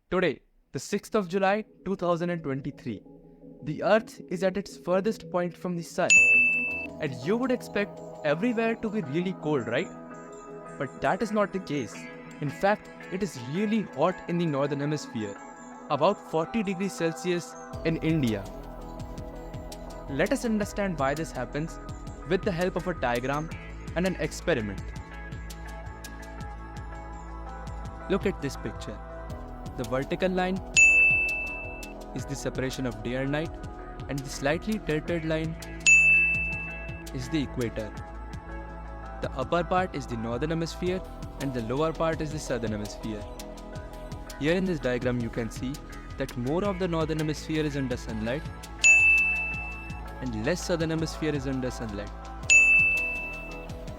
Today, the 6th of July 2023, the Earth is at its furthest point from the Sun. And you would expect everywhere to be really cold, right? But that is not the case. In fact, it is really hot in the northern hemisphere, about 40 degrees Celsius in India. Let us understand why this happens with the help of a diagram and an experiment. Look at this picture. The vertical line is the separation of day and night, and the slightly tilted line is the equator. The upper part is the northern hemisphere and the lower part is the southern hemisphere. Here in this diagram you can see that more of the northern hemisphere is under sunlight and less southern hemisphere is under sunlight.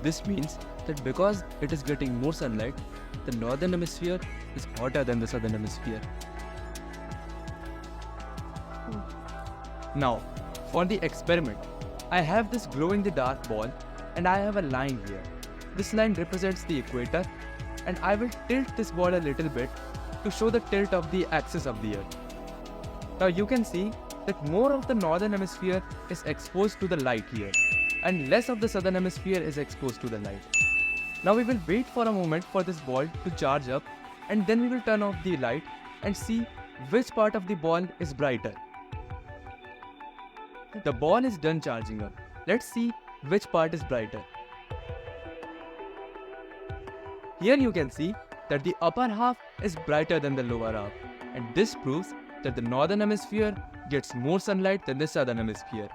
This means that because it is getting more sunlight, the northern hemisphere is hotter than the southern hemisphere. Now, for the experiment, I have this glow-in-the-dark ball and I have a line here. This line represents the equator and I will tilt this ball a little bit to show the tilt of the axis of the Earth. Now you can see that more of the northern hemisphere is exposed to the light here and less of the southern hemisphere is exposed to the light. Now we will wait for a moment for this ball to charge up and then we will turn off the light and see which part of the ball is brighter. The ball is done charging up. Let's see which part is brighter. Here you can see that the upper half is brighter than the lower half, and this proves that the northern hemisphere gets more sunlight than the southern hemisphere.